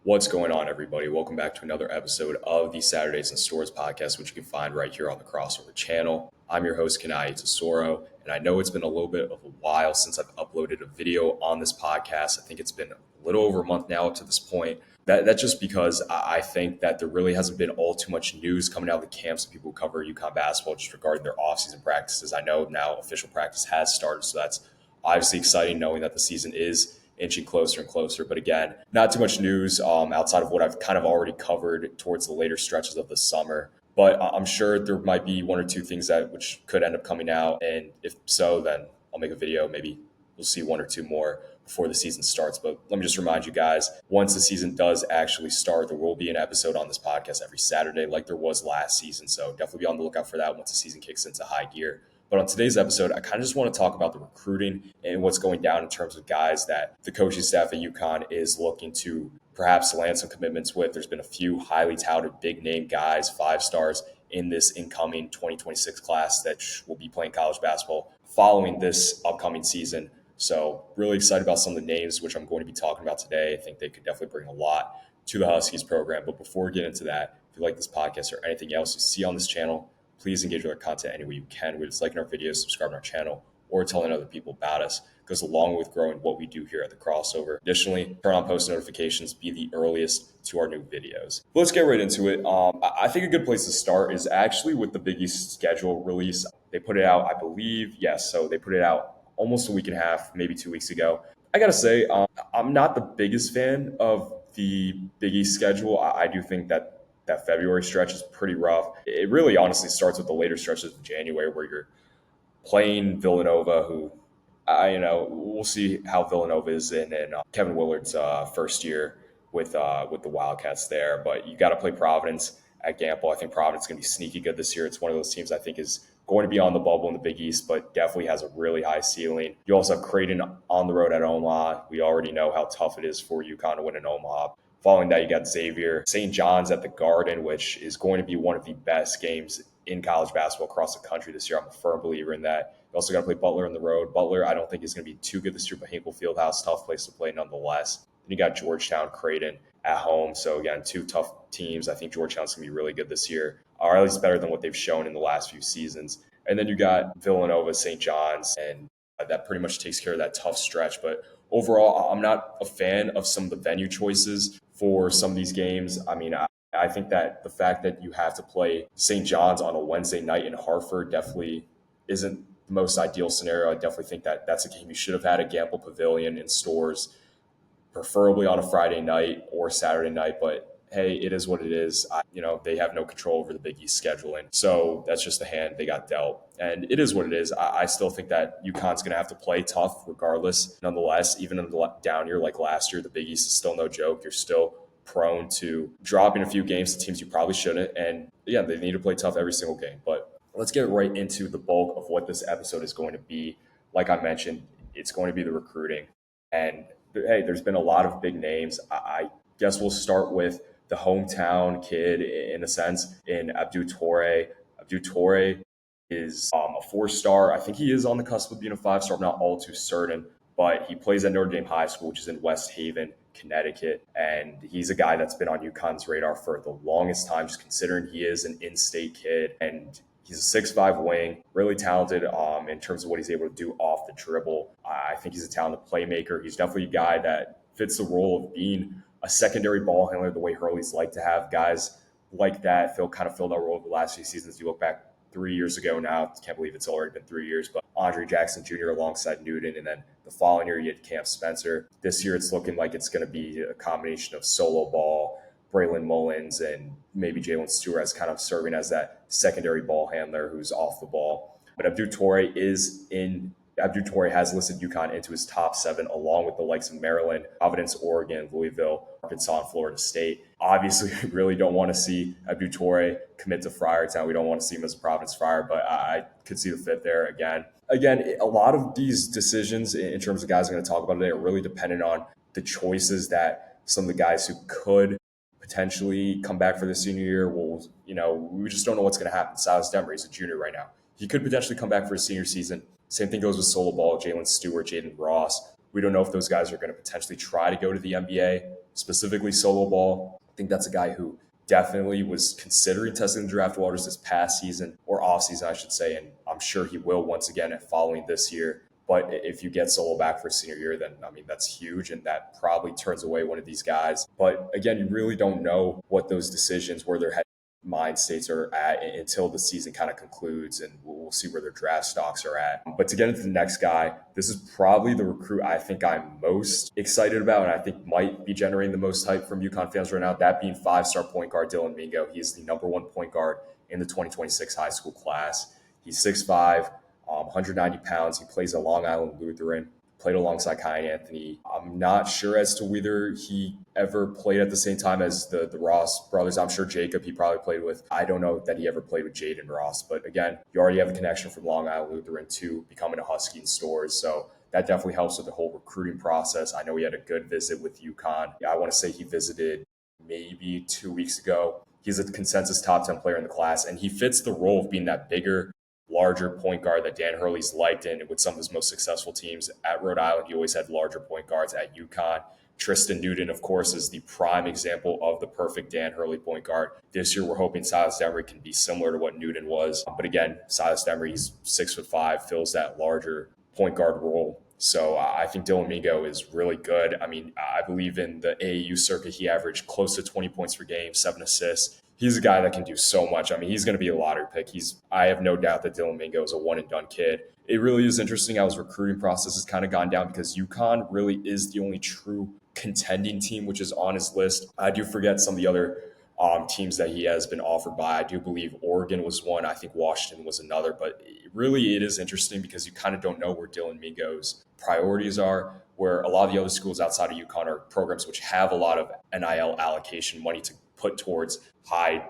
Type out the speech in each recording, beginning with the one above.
What's going on, everybody? Welcome back to another episode of the Saturdays in STORRS podcast, which you can find right here on the Crossover channel. I'm your host, Kanaye, and I know it's been a little bit of a while since I've uploaded a video on this podcast. I think it's been a little over a month now up to this point. That's just because I think that there really hasn't been all too much news coming out of the camps of people who cover UConn basketball just regarding their offseason practices. I know now official practice has started, so that's obviously exciting knowing that the season is inching closer and closer. But again, not too much news outside of what I've kind of already covered towards the later stretches of the summer. But I'm sure there might be one or two things which could end up coming out. And if so, then I'll make a video. Maybe we'll see one or two more before the season starts. But let me just remind you guys, once the season does actually start, there will be an episode on this podcast every Saturday like there was last season. So definitely be on the lookout for that once the season kicks into high gear. But on today's episode, I kind of just want to talk about the recruiting and what's going down in terms of guys that the coaching staff at UConn is looking to perhaps land some commitments with. There's been a few highly touted big name guys, 5 stars in this incoming 2026 class that will be playing college basketball following this upcoming season. So really excited about some of the names which I'm going to be talking about today. I think they could definitely bring a lot to the Huskies program. But before we get into that, if you like this podcast or anything else you see on this channel, please engage with our content any way you can. Whether it's liking our videos, subscribing to our channel, or telling other people about us. It goes along with growing what we do here at the Crossover. Additionally, turn on post notifications, be the earliest to our new videos. But let's get right into it. I think a good place to start is actually with the Big East schedule release. They put it out, I believe, yes. So they put it out almost a week and a half, maybe 2 weeks ago. I got to say, I'm not the biggest fan of the Big East schedule. I do think that February stretch is pretty rough. It really honestly starts with the later stretches of January where you're playing Villanova, who, we'll see how Villanova is in Kevin Willard's first year with the Wildcats there. But you got to play Providence at Gamble. I think Providence is going to be sneaky good this year. It's one of those teams I think is going to be on the bubble in the Big East, but definitely has a really high ceiling. You also have Creighton on the road at Omaha. We already know how tough it is for UConn to win in Omaha. Following that, you got Xavier, St. John's at the Garden, which is going to be one of the best games in college basketball across the country this year. I'm a firm believer in that. You also got to play Butler on the road. Butler, I don't think is going to be too good this year, but Hinkle Fieldhouse, tough place to play nonetheless. Then you got Georgetown, Creighton at home. So again, 2 tough teams. I think Georgetown's going to be really good this year, or at least better than what they've shown in the last few seasons. And then you got Villanova, St. John's, and that pretty much takes care of that tough stretch. But overall, I'm not a fan of some of the venue choices for some of these games. I mean, I think that the fact that you have to play St. John's on a Wednesday night in Hartford definitely isn't the most ideal scenario. I definitely think that that's a game you should have had at Gamble Pavilion in STORRS, preferably on a Friday night or Saturday night. But hey, it is what it is. They have no control over the Big East scheduling. So that's just the hand they got dealt. And it is what it is. I still think that UConn's going to have to play tough regardless. Nonetheless, even in the down year like last year, the Big East is still no joke. You're still prone to dropping a few games to teams you probably shouldn't. And yeah, they need to play tough every single game. But let's get right into the bulk of what this episode is going to be. Like I mentioned, it's going to be the recruiting. And hey, there's been a lot of big names. I guess we'll start with the hometown kid, in a sense, in Abdou Toure. Abdou Toure is a 4-star. I think he is on the cusp of being a 5-star. I'm not all too certain, but he plays at Notre Dame High School, which is in West Haven, Connecticut. And he's a guy that's been on UConn's radar for the longest time, just considering he is an in-state kid. And he's a 6'5" wing, really talented in terms of what he's able to do off the dribble. I think he's a talented playmaker. He's definitely a guy that fits the role of being a secondary ball handler, the way Hurley's like to have guys like that filled that role over the last few seasons. You look back 3 years ago now, can't believe it's already been 3 years, but Andre Jackson Jr. alongside Newton, and then the following year you had Cam Spencer. This year it's looking like it's going to be a combination of solo ball, Braylon Mullins, and maybe Jalen Stewart as kind of serving as that secondary ball handler who's off the ball. But Abdou Toure has listed UConn into his top 7, along with the likes of Maryland, Providence, Oregon, Louisville, Arkansas, and Florida State. Obviously, we really don't want to see Abdou Toure commit to Friartown. We don't want to see him as a Providence Friar, but I could see the fit there again. Again, a lot of these decisions in terms of guys I'm going to talk about today are really dependent on the choices that some of the guys who could potentially come back for the senior year will, we just don't know what's going to happen. Silas Demery is a junior right now. He could potentially come back for his senior season. Same thing goes with solo ball, Jalen Stewart, Jaden Ross. We don't know if those guys are going to potentially try to go to the NBA. specifically solo ball. I think that's a guy who definitely was considering testing the draft waters this past season, or off season, I should say, and I'm sure he will once again following this year. But if you get Solo back for senior year, then I mean that's huge, and that probably turns away one of these guys. But again, you really don't know what those decisions, where their head mind states are at until the season kind of concludes, and we'll see where their draft stocks are at. But to get into the next guy, this is probably the recruit I think I'm most excited about, and I think might be generating the most hype from UConn fans right now. That being five-star point guard Dylan Mingo. He is the number one point guard in the 2026 high school class. He's 6'5", 190 pounds. He plays at Long Island Lutheran, played alongside Kanaye Anthony. I'm not sure as to whether he ever played at the same time as the Ross brothers. I'm sure Jacob he probably played with. I don't know that he ever played with Jaden Ross. But again, you already have a connection from Long Island Lutheran to becoming a Husky in STORRS. So that definitely helps with the whole recruiting process. I know he had a good visit with UConn. I want to say he visited maybe 2 weeks ago. He's a consensus top 10 player in the class, and he fits the role of being that bigger, larger point guard that Dan Hurley's liked in with some of his most successful teams. At Rhode Island, he always had larger point guards. At UConn, Tristan Newton, of course, is the prime example of the perfect Dan Hurley point guard. This year, we're hoping Silas Demery can be similar to what Newton was. But again, Silas Demery, he's 6'5", fills that larger point guard role. So I think Dylan Mingo is really good. I mean, I believe in the AAU circuit, he averaged close to 20 points per game, 7 assists. He's a guy that can do so much. I mean, he's going to be a lottery pick. I have no doubt that Dylan Mingo is a one and done kid. It really is interesting how his recruiting process has kind of gone down because UConn really is the only true contending team which is on his list. I do forget some of the other teams that he has been offered by. I do believe Oregon was one. I think Washington was another. But really, it is interesting because you kind of don't know where Dylan Mingo's priorities are, where a lot of the other schools outside of UConn are programs which have a lot of NIL allocation money to put towards high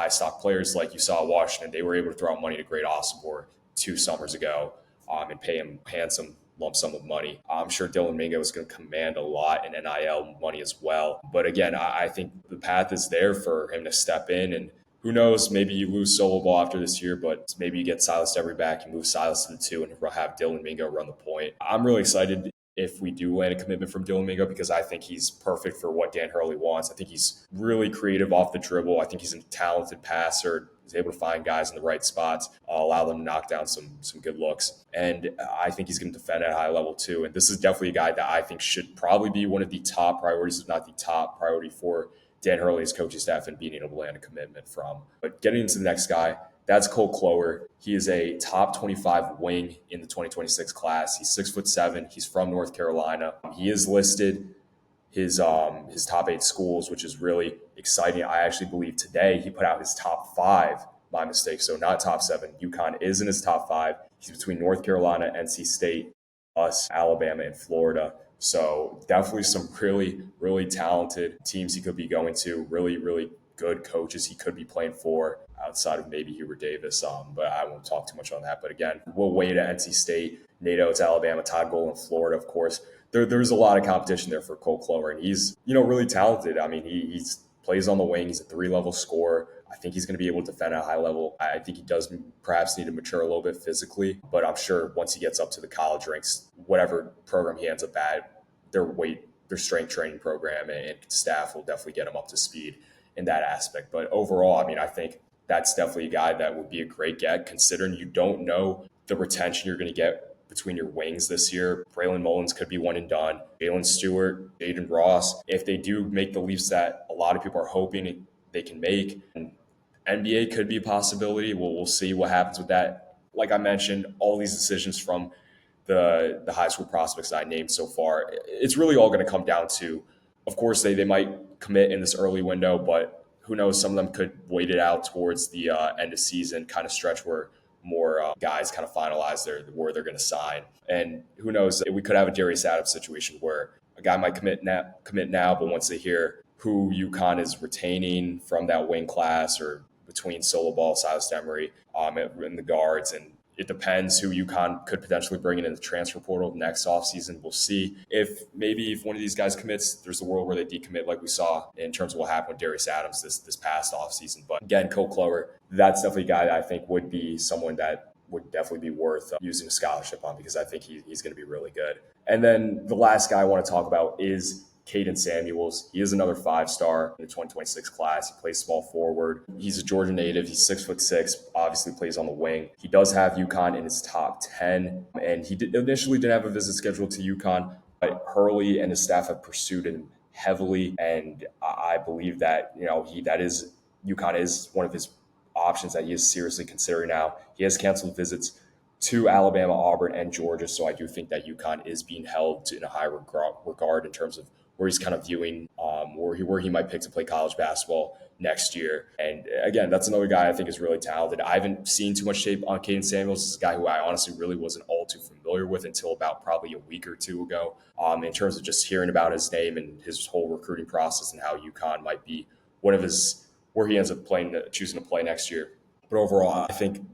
stock players. Like you saw at Washington, they were able to throw out money to Great Osibor 2 summers ago and pay him handsome lump sum of money. I'm sure Dylan Mingo is going to command a lot in NIL money as well. But again, I think the path is there for him to step in, and who knows, maybe you lose solo ball after this year, but maybe you get Silas Demery back, you move Silas to the 2 and have Dylan Mingo run the point. I'm really excited if we do land a commitment from Dylan Mingo because I think he's perfect for what Dan Hurley wants. I think he's really creative off the dribble. I think he's a talented passer. He's able to find guys in the right spots, allow them to knock down some good looks. And I think he's going to defend at a high level too. And this is definitely a guy that I think should probably be one of the top priorities, if not the top priority for Dan Hurley's coaching staff and being able to land a commitment from. But getting into the next guy, that's Cole Clower. He is a top 25 wing in the 2026 class. He's 6'7". He's from North Carolina. He is listed his top 8 schools, which is really exciting. I actually believe today he put out his top 5. My mistake. So not top 7. UConn is in his top 5. He's between North Carolina, NC State, us, Alabama, and Florida. So definitely some really, really talented teams he could be going to. Really, really good coaches he could be playing for outside of maybe Hubert Davis. But I won't talk too much on that. But again, Will Wade at NC State, NATO to Alabama, Todd Gole in Florida, of course. There's a lot of competition there for Cole Clower, and he's really talented. I mean, he's plays on the wing. He's a 3-level scorer. I think he's going to be able to defend at a high level. I think he does perhaps need to mature a little bit physically, but I'm sure once he gets up to the college ranks, whatever program he ends up at, their strength training program and staff will definitely get him up to speed in that aspect. But overall, I mean, I think that's definitely a guy that would be a great get, considering you don't know the retention you're going to get between your wings this year. Braylon Mullins could be one and done. Jalen Stewart, Jaden Ross, if they do make the leaps that a lot of people are hoping they can make, and NBA could be a possibility. We'll see what happens with that. Like I mentioned, all these decisions from the high school prospects that I named so far, it's really all going to come down to, of course, they might commit in this early window, but who knows, some of them could wait it out towards the end of season kind of stretch where more guys kind of finalize where they're going to sign. And who knows, we could have a Darius Adams situation where a guy might commit now, but once they hear who UConn is retaining from that wing class or between Solo Ball, Silas Demery, and the guards, and it depends who UConn could potentially bring in the transfer portal next offseason. We'll see if one of these guys commits, there's a world where they decommit like we saw in terms of what happened with Darius Adams this past offseason. But again, Cole Clower, that's definitely a guy that I think would be someone that would definitely be worth using a scholarship on because I think he's going to be really good. And then the last guy I want to talk about is Caden Samuels. He is another 5-star in the 2026 class. He plays small forward. He's a Georgia native. He's 6'6", obviously plays on the wing. He does have UConn in his top 10, and he initially didn't have a visit scheduled to UConn, but Hurley and his staff have pursued him heavily, and I believe that UConn is one of his options that he is seriously considering now. He has canceled visits to Alabama, Auburn, and Georgia, so I do think that UConn is being held in a high regard in terms of where he's kind of viewing where he might pick to play college basketball next year. And again, that's another guy I think is really talented. I haven't seen too much tape on Caden Samuels. This is a guy who I honestly really wasn't all too familiar with until about probably a week or two ago, in terms of just hearing about his name and his whole recruiting process and how UConn might be one of his where he ends up choosing to play next year. But overall, I think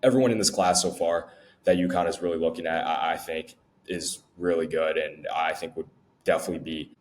everyone in this class so far that UConn is really looking at, I think, is really good, and I think would definitely be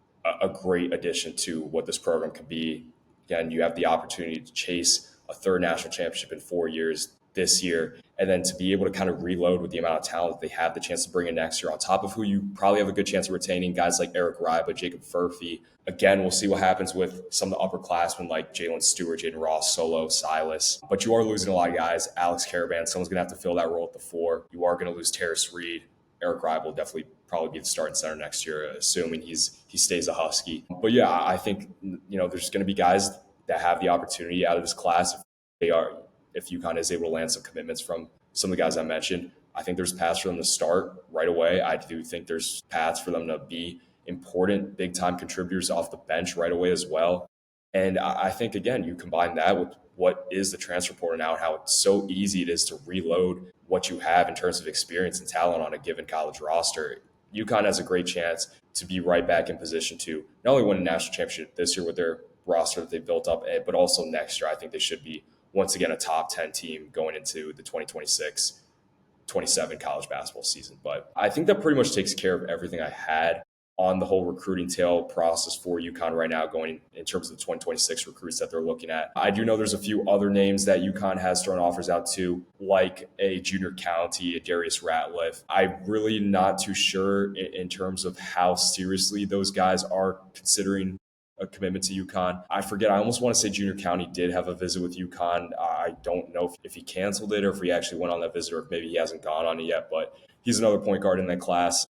a great addition to what this program could be. Again, you have the opportunity to chase a third national championship in 4 years this year, and then to be able to kind of reload with the amount of talent that they have the chance to bring in next year, on top of who you probably have a good chance of retaining, guys like Eric Riba, Jacob Furphy. Again, we'll see what happens with some of the upperclassmen like Jalen Stewart, Jaden Ross, Solo, Silas. But you are losing a lot of guys. Alex Caravan, someone's going to have to fill that role at the 4. You are going to lose Terrace Reed. Eric Riba will definitely probably be the starting center next year, assuming he stays a Husky. But yeah, I think there's going to be guys that have the opportunity out of this class if UConn is able to land some commitments from some of the guys I mentioned. I think there's paths for them to start right away. I do think there's paths for them to be important, big-time contributors off the bench right away as well. And I think, again, you combine that with what is the transfer portal now and how it's so easy it is to reload what you have in terms of experience and talent on a given college roster. UConn has a great chance to be right back in position to not only win a national championship this year with their roster that they built up, but also next year. I think they should be, once again, a top 10 team going into the 2026-27 college basketball season. But I think that pretty much takes care of everything I had on the whole recruiting tail process for UConn right now, going in terms of the 2026 recruits that they're looking at. I do know there's a few other names that UConn has thrown offers out to, like a Junior County, a Darius Ratliff. I'm really not too sure in terms of how seriously those guys are considering a commitment to UConn. I forget, I almost want to say Junior County did have a visit with UConn. I don't know if he canceled it or if he actually went on that visit, or if maybe he hasn't gone on it yet, but he's another point guard in that class.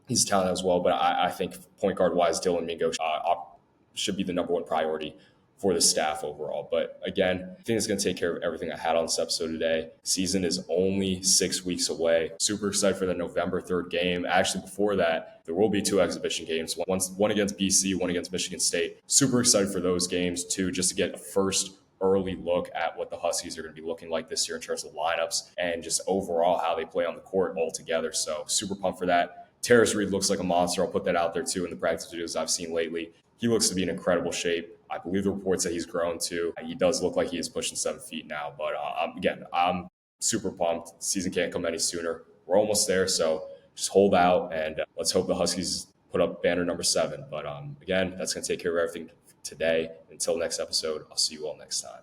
He's talented as well, but I think point guard wise, Dylan Mingo should be the number one priority for the staff overall. But again, I think it's going to take care of everything I had on this episode today. Season is only 6 weeks away. Super excited for the November 3rd game. Actually, before that, there will be 2 exhibition games, one against BC, one against Michigan State. Super excited for those games too, just to get a first early look at what the Huskies are going to be looking like this year in terms of lineups and just overall how they play on the court altogether. So super pumped for that. Terrace Reed looks like a monster. I'll put that out there too in the practice videos I've seen lately. He looks to be in incredible shape. I believe the reports that he's grown too. He does look like he is pushing 7 feet now. But again, I'm super pumped. Season can't come any sooner. We're almost there, so just hold out and let's hope the Huskies put up banner number 7. But again, that's going to take care of everything today. Until next episode, I'll see you all next time.